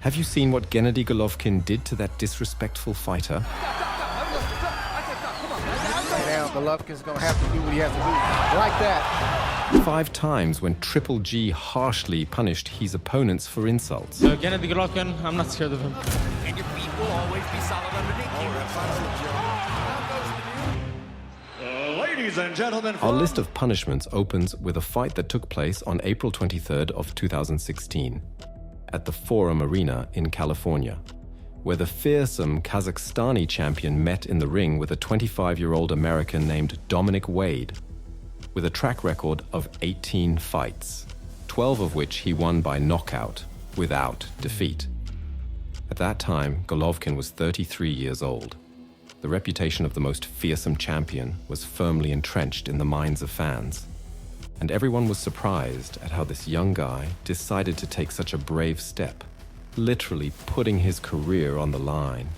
Have you seen what Gennady Golovkin did to that disrespectful fighter? Now Golovkin's gonna have to do what he has to do. Like that. 5 times when Triple G harshly punished his opponents for insults. Gennady Golovkin, I'm not scared of him. And your feet will always be solid underneath you. Ladies and gentlemen, Our list of punishments opens with a fight that took place on April 23rd of 2016 at the Forum Arena in California, where the fearsome Kazakhstani champion met in the ring with a 25-year-old American named Dominic Wade, with a track record of 18 fights, 12 of which he won by knockout, without defeat. At that time, Golovkin was 33 years old. The reputation of the most fearsome champion was firmly entrenched in the minds of fans, and everyone was surprised at how this young guy decided to take such a brave step, literally putting his career on the line.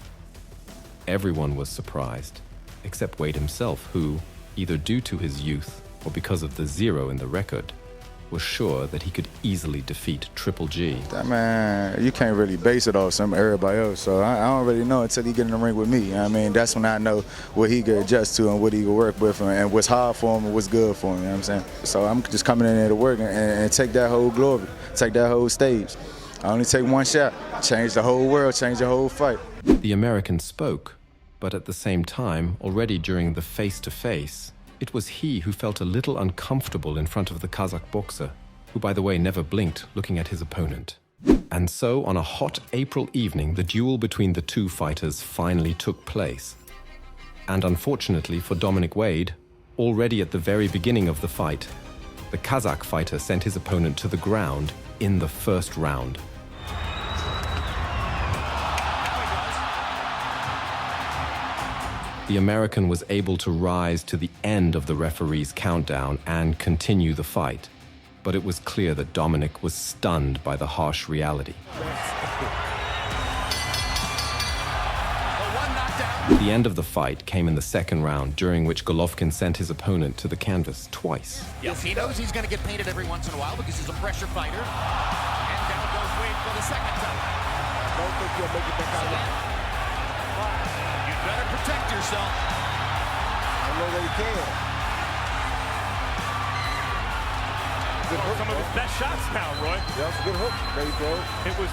Everyone was surprised, except Wade himself, who, either due to his youth or because of the 0 in the record, was sure that he could easily defeat Triple G. That man, you can't really base it off everybody else, so I don't really know until he get in the ring with me. I mean, that's when I know what he could adjust to and what he could work with and what's hard for him and what's good for him, you know what I'm saying? So I'm just coming in there to work and take that whole glory, take that whole stage. I only take one shot, change the whole world, change the whole fight. The American spoke, but at the same time, already during the face-to-face, it was he who felt a little uncomfortable in front of the Kazakh boxer, who, by the way, never blinked looking at his opponent. And so, on a hot April evening, the duel between the two fighters finally took place. And unfortunately for Dominic Wade, already at the very beginning of the fight, the Kazakh fighter sent his opponent to the ground in the first round. The American was able to rise to the end of the referee's countdown and continue the fight, but it was clear that Dominic was stunned by the harsh reality. The end of the fight came in the second round, during which Golovkin sent his opponent to the canvas twice. Yes, he knows he's going to get painted every once in a while because he's a pressure fighter. And down goes Wade for the second time. Don't think you'll make it back out of that. You better protect yourself. I know that he can. Good hook, some of his best shots now, Roy. Yeah, that's a good hook. There you go. It was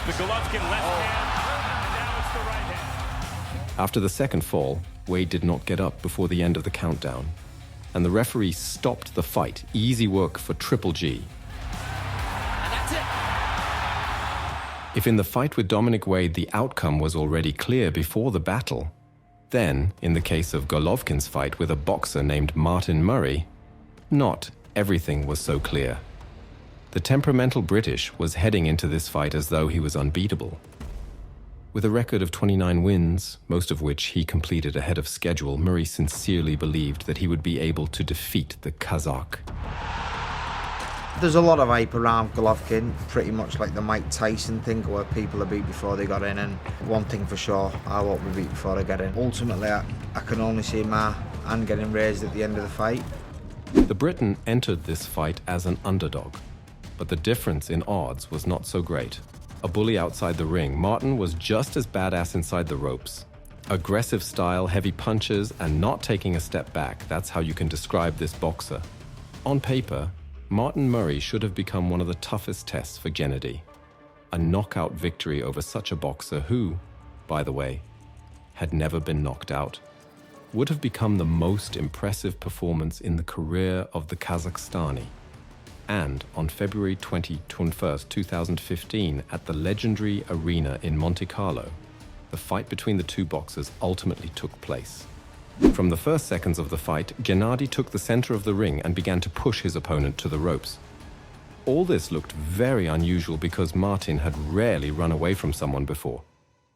the Golovkin left hand, and now it's the right hand. After the second fall, Wade did not get up before the end of the countdown, and the referee stopped the fight. Easy work for Triple G. And that's it. If in the fight with Dominic Wade the outcome was already clear before the battle, then, in the case of Golovkin's fight with a boxer named Martin Murray, not everything was so clear. The temperamental British was heading into this fight as though he was unbeatable. With a record of 29 wins, most of which he completed ahead of schedule, Murray sincerely believed that he would be able to defeat the Kazakh. There's a lot of hype around Golovkin, pretty much like the Mike Tyson thing, where people are beat before they got in, and one thing for sure, I won't be beat before I get in. Ultimately, I can only see my hand getting raised at the end of the fight. The Briton entered this fight as an underdog, but the difference in odds was not so great. A bully outside the ring, Martin was just as badass inside the ropes. Aggressive style, heavy punches, and not taking a step back, that's how you can describe this boxer. On paper, Martin Murray should have become one of the toughest tests for Gennady. A knockout victory over such a boxer who, by the way, had never been knocked out, would have become the most impressive performance in the career of the Kazakhstani. And on February 21st, 2015, at the legendary arena in Monte Carlo, the fight between the two boxers ultimately took place. From the first seconds of the fight, Gennady took the center of the ring and began to push his opponent to the ropes. All this looked very unusual because Martin had rarely run away from someone before.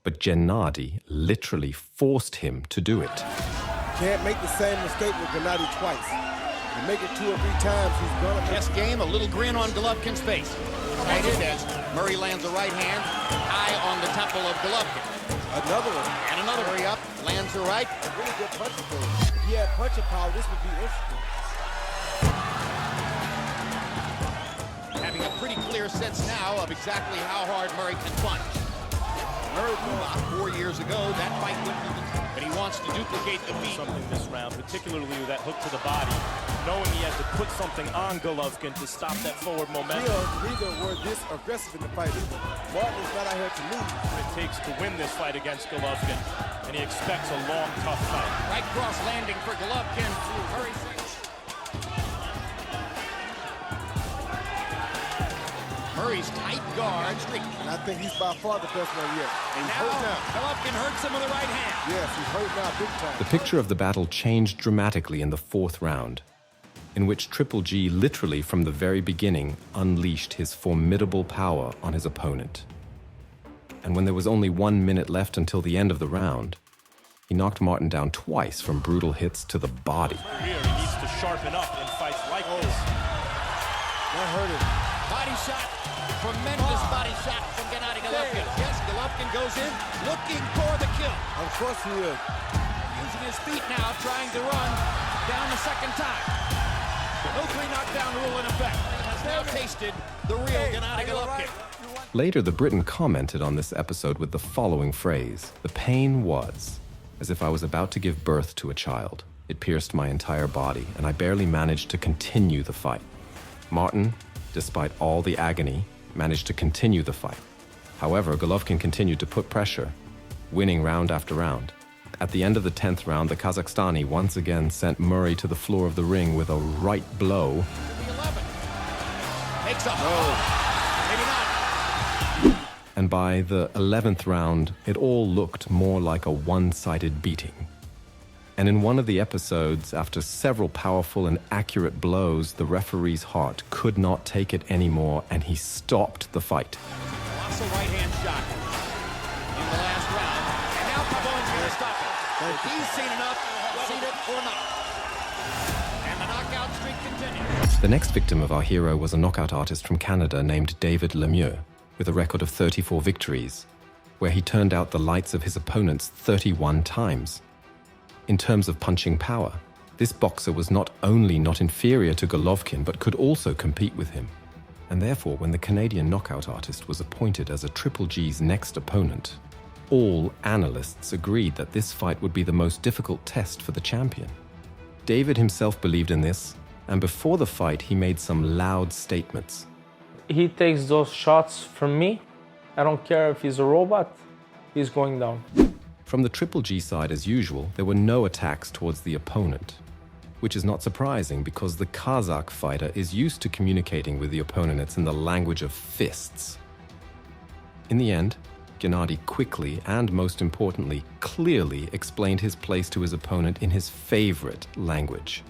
But Gennady literally forced him to do it. Can't make the same mistake with Gennady twice. You make it 2 or 3 times, he's gonna make Chess game, a little grin on Golovkin's face. And it is. Murray lands a right hand high on the temple of Golovkin. another one. And another hurry up, lands the right. A really good punching thing. If he had punching power, this would be interesting. Having a pretty clear sense now of exactly how hard Murray can punch. about 4 years ago. That fight went to the... But he wants to duplicate the feat. Something this round, particularly with that hook to the body, knowing he had to put something on Golovkin to stop that forward momentum. Neither were this aggressive in the fight. Martin is not out here to lose. What it takes to win this fight against Golovkin, and he expects a long, tough fight. Right cross landing for Golovkin. Murray Murray's tight guard. And I think he's by far the best one yet. And he's hurt now. Golovkin hurts him with the right hand. Yes, he's hurt now big time. The picture of the battle changed dramatically in the fourth round, in which Triple G literally from the very beginning unleashed his formidable power on his opponent. And when there was only 1 minute left until the end of the round, he knocked Martin down twice from brutal hits to the body. He needs to sharpen up in fights like this. That hurt him. Body shot. Tremendous body shot from Gennady Golovkin. Yes, Golovkin goes in, looking for the kill. Of course he is. Using his feet now, trying to run down the second time. No 3 knockdown rule in effect. Has now tasted the real Gennady Golovkin. Later, the Briton commented on this episode with the following phrase: "The pain was as if I was about to give birth to a child. It pierced my entire body, and I barely managed to continue the fight." Martin, despite all the agony, managed to continue the fight. However, Golovkin continued to put pressure, winning round after round. At the end of the 10th round, the Kazakhstani once again sent Murray to the floor of the ring with a right blow. The 11. Makes up. Maybe not. And by the 11th round, it all looked more like a one-sided beating. And in one of the episodes, after several powerful and accurate blows, the referee's heart could not take it anymore, and he stopped the fight. Lots of right-hand shot in the last round. And now Pavon's going to stop it. If he's seen enough, seen it or not. And the knockout streak continues. The next victim of our hero was a knockout artist from Canada named David Lemieux, with a record of 34 victories, where he turned out the lights of his opponents 31 times. In terms of punching power, this boxer was not only not inferior to Golovkin, but could also compete with him. And therefore, when the Canadian knockout artist was appointed as a Triple G's next opponent, all analysts agreed that this fight would be the most difficult test for the champion. David himself believed in this, and before the fight, he made some loud statements. He takes those shots from me. I don't care if he's a robot, he's going down. From the Triple G side, as usual, there were no attacks towards the opponent, which is not surprising because the Kazakh fighter is used to communicating with the opponents in the language of fists. In the end, Gennady quickly and, most importantly, clearly explained his place to his opponent in his favorite language.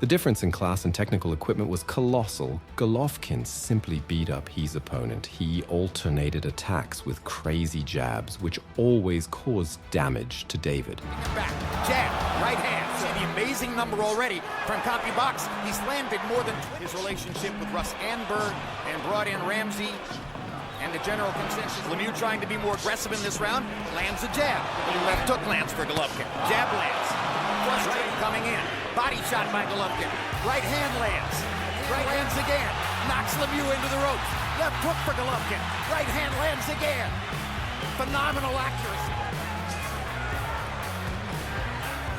The difference in class and technical equipment was colossal. Golovkin simply beat up his opponent. He alternated attacks with crazy jabs, which always caused damage to David. Back, jab, right hand. See the amazing number already from CompuBox. He's landed more than his relationship with Russ Anberg and brought in Ramsey. And the general consensus, Lemieux trying to be more aggressive in this round, lands a jab. Left hook lands for Golovkin. Jab lands. Frustrated coming in. Body shot by Golovkin. Right hand lands. Right hands again. Knocks Lemieux into the ropes. Left hook for Golovkin. Right hand lands again. Phenomenal accuracy.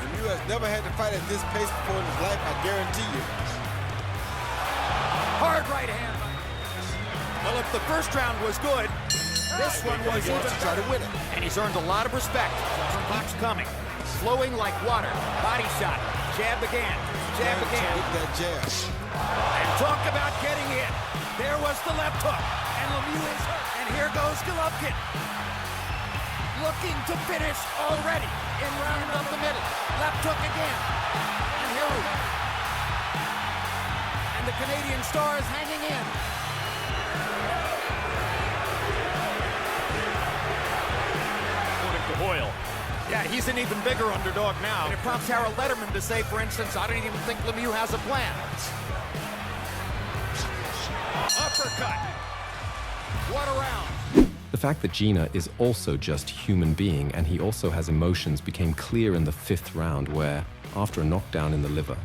Lemieux has never had to fight at this pace before in his life, I guarantee you. Hard right hand. Well, if the first round was good, this one was even to try to win it. And he's earned a lot of respect from Box coming. Flowing like water. Body shot. Jab again. Jab again. With that jab. And talk about getting in. There was the left hook. And Lemieux is hurt. And here goes Golovkin. Looking to finish already in round up the middle. Left hook again. And here we go. And the Canadian star is hanging in. According to Hoyle. Yeah, he's an even bigger underdog now. And it prompts Harold Letterman to say, for instance, I don't even think Lemieux has a plan. Uppercut. What a round. The fact that Gina is also just human being and he also has emotions became clear in the 5th round where, after a knockdown in the liver,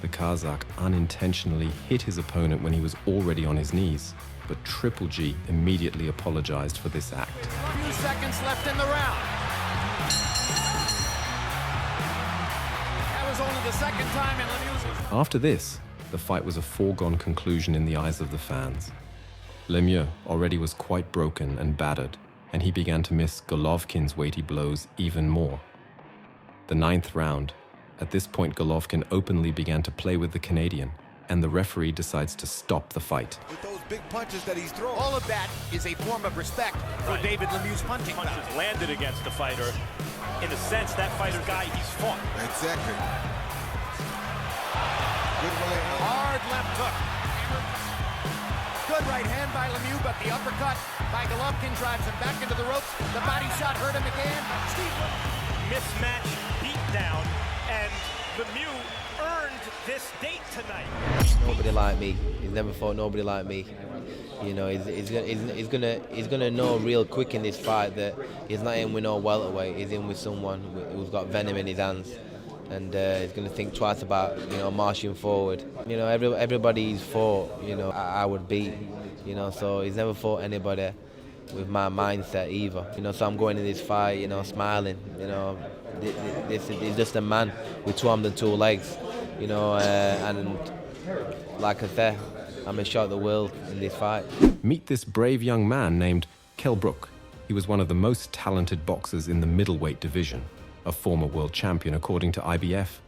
The Kazakh unintentionally hit his opponent when he was already on his knees, but Triple G immediately apologized for this act. A few seconds left in the round. That was only the second time in Lemieux's... After this, the fight was a foregone conclusion in the eyes of the fans. Lemieux already was quite broken and battered, and he began to miss Golovkin's weighty blows even more. The 9th round. At this point, Golovkin openly began to play with the Canadian, and the referee decides to stop the fight. With those big punches that he's throwing. All of that is a form of respect for David Lemieux's punching power. Punches landed against the fighter. In a sense, that fighter guy he's fought. Exactly. Good right hand. Hard left hook. Good right hand by Lemieux, but the uppercut by Golovkin drives him back into the ropes. The body shot hurt him again. Mismatch, beat down, and Lemieux earned this date tonight. Nobody like me. He's never fought nobody like me. You know, he's gonna know real quick in this fight that he's not in with no welterweight. He's in with someone who's got venom in his hands, and he's gonna think twice about marching forward. You know, everybody he's fought, I would beat. You know, so he's never fought anybody with my mindset either. You know, so I'm going in this fight, smiling. This is just a man with 2 arms and 2 legs. And like I said, I'm gonna shock the world in this fight. Meet this brave young man named Kell Brook. He was one of the most talented boxers in the middleweight division, a former world champion according to IBF.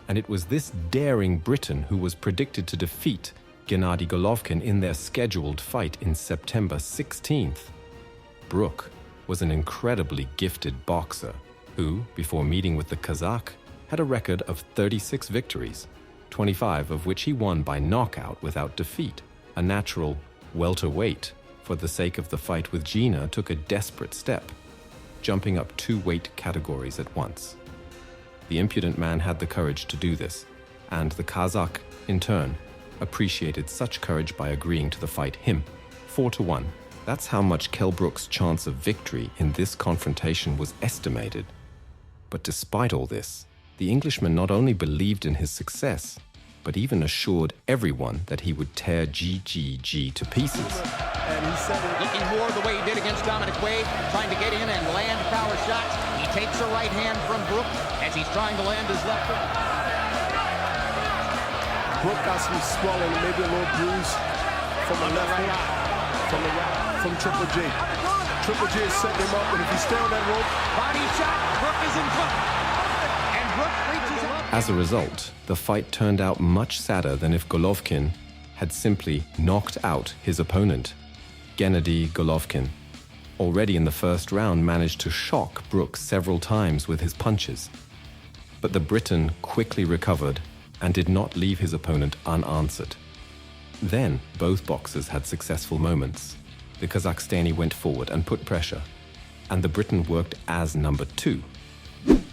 And it was this daring Briton who was predicted to defeat Gennady Golovkin in their scheduled fight in September 16th. Brook was an incredibly gifted boxer who, before meeting with the Kazakh, had a record of 36 victories, 25 of which he won by knockout without defeat. A natural welterweight, for the sake of the fight with Gina, took a desperate step, jumping up 2 weight categories at once. The impudent man had the courage to do this, and the Kazakh, in turn, appreciated such courage by agreeing to the fight him, 4-1. That's how much Kell Brook's chance of victory in this confrontation was estimated. But despite all this, the Englishman not only believed in his success, but even assured everyone that he would tear GGG to pieces. And he said it. Looking more the way he did against Dominic Wade, trying to get in and land power shots. He takes a right hand from Brook as he's trying to land his left hook. Brook got some swelling, maybe a little bruise from the left hook, from Triple G. Triple G is setting him up, and if you stay on that rope... Body shot, Brook is in front. And Brook reaches up. As a result, the fight turned out much sadder than if Golovkin had simply knocked out his opponent. Gennady Golovkin, already in the first round, managed to shock Brook several times with his punches. But the Briton quickly recovered and did not leave his opponent unanswered. Then, both boxers had successful moments. The Kazakhstani went forward and put pressure, and the Briton worked as number 2.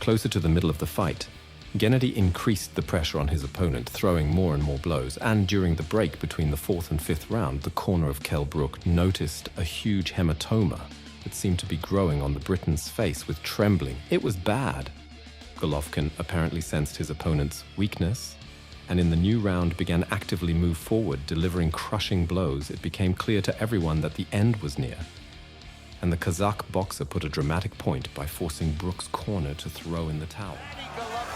Closer to the middle of the fight, Gennady increased the pressure on his opponent, throwing more and more blows, and during the break between the 4th and 5th round, the corner of Kell Brook noticed a huge hematoma that seemed to be growing on the Briton's face with trembling. It was bad. Golovkin apparently sensed his opponent's weakness, and in the new round began actively move forward, delivering crushing blows. It became clear to everyone that the end was near. And the Kazakh boxer put a dramatic point by forcing Brook's corner to throw in the towel.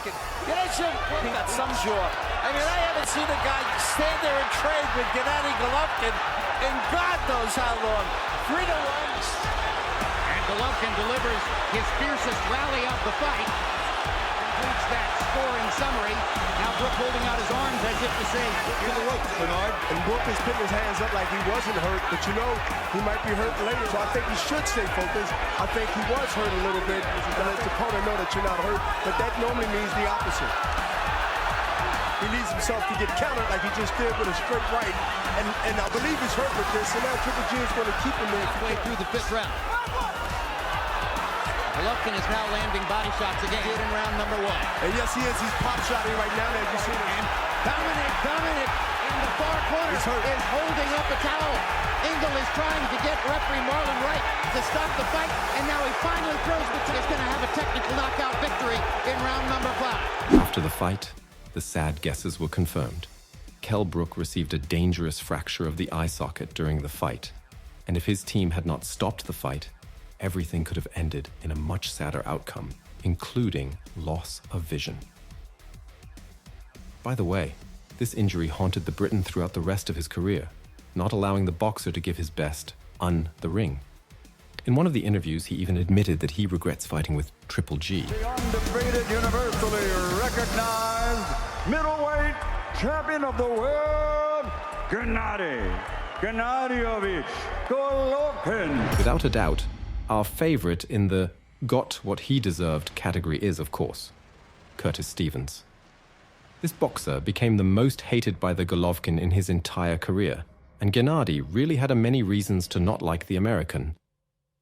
He got some jaw. I mean, I haven't seen a guy stand there and trade with Gennady Golovkin in God knows how long. 3-1. And Golovkin delivers his fiercest rally of the fight. Completes that scoring summary. Now Brook holding out his arms as if to say, to the ropes, Bernard. And Brook is putting his hands up like he wasn't hurt, but he might be hurt later, so I think he should stay focused. I think he was hurt a little bit, and let the opponent know that you're not hurt, but that normally means the opposite. He needs himself to get countered like he just did with a straight right, and I believe he's hurt with this, so now Triple G is going to keep him there. Way through the 5th round. Golovkin is now landing body shots again in round number 1. And yes, he is. He's pop shotting right now, as you see. And Dominic in the far corner is holding up a towel. Engel is trying to get referee Marlon Wright to stop the fight, and now he finally throws the... He's going to have a technical knockout victory in round number 5. After the fight, the sad guesses were confirmed. Kell Brook received a dangerous fracture of the eye socket during the fight, and if his team had not stopped the fight, everything could have ended in a much sadder outcome, including loss of vision. By the way, this injury haunted the Briton throughout the rest of his career, not allowing the boxer to give his best on the ring. In one of the interviews, he even admitted that he regrets fighting with Triple G. The undefeated, universally recognized middleweight champion of the world, Gennady Golovkin. Without a doubt, our favorite in the got what he deserved category is, of course, Curtis Stevens. This boxer became the most hated by the Golovkin in his entire career, and Gennady really had many reasons to not like the American.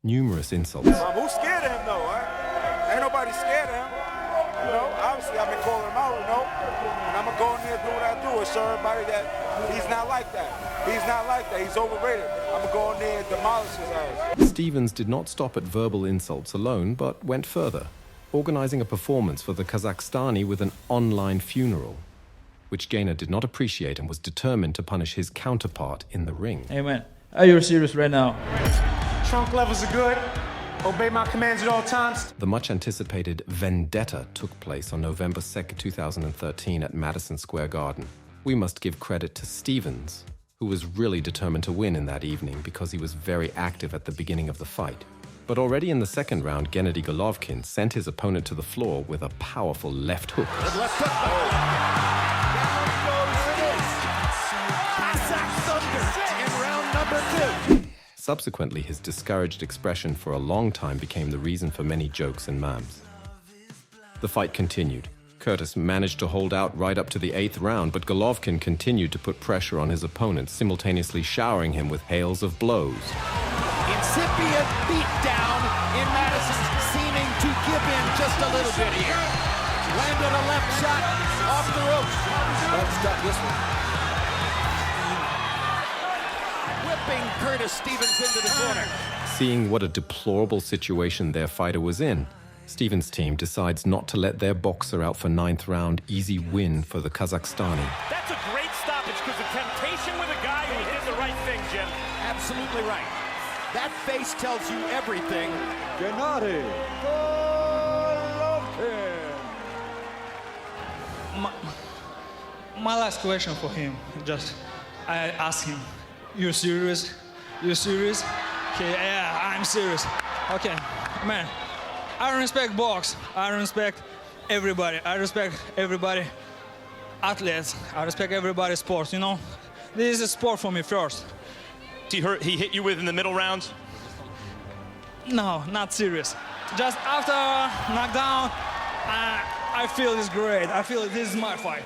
Numerous insults. Who's scared of him, though? Ain't nobody scared of him. You know, obviously I've been calling him out, you know. And I'm going to go in there and do what I do and show everybody that he's not like that. He's not like that. He's overrated. I'm going to go in there and demolish his ass. Stevens did not stop at verbal insults alone, but went further, organizing a performance for the Kazakhstani with an online funeral, which Gainer did not appreciate and was determined to punish his counterpart in the ring. Hey man, are you serious right now? Trunk levels are good. Obey my commands at all times. The much-anticipated Vendetta took place on November 2nd, 2013 at Madison Square Garden. We must give credit to Stevens, who was really determined to win in that evening because he was very active at the beginning of the fight. But already in the second round, Gennady Golovkin sent his opponent to the floor with a powerful left hook. Good left hook. Cossack Thunder in round number 2. Subsequently, his discouraged expression for a long time became the reason for many jokes and memes. The fight continued. Curtis managed to hold out right up to the 8th round, but Golovkin continued to put pressure on his opponent, simultaneously showering him with hails of blows. Incipient beatdown in Madison, seeming to give in just a little bit here. Landed a left shot off the ropes. Let's stop this one. Whipping Curtis Stevens into the corner. Seeing what a deplorable situation their fighter was in, Stevens' team decides not to let their boxer out for 9th round easy win for the Kazakhstani. That's a great stoppage because the temptation with a guy who did the right thing, Jim. Absolutely right. That face tells you everything. Gennady Golovkin. My last question for him, I asked him, you serious? You serious? Okay, yeah, I'm serious. Okay, man, I respect box. I respect everybody. I respect everybody, athletes. I respect everybody sports, you know? This is a sport for me first. He hit you with in the middle rounds? No, not serious. Just after knockdown, I feel it's great. I feel this is my fight.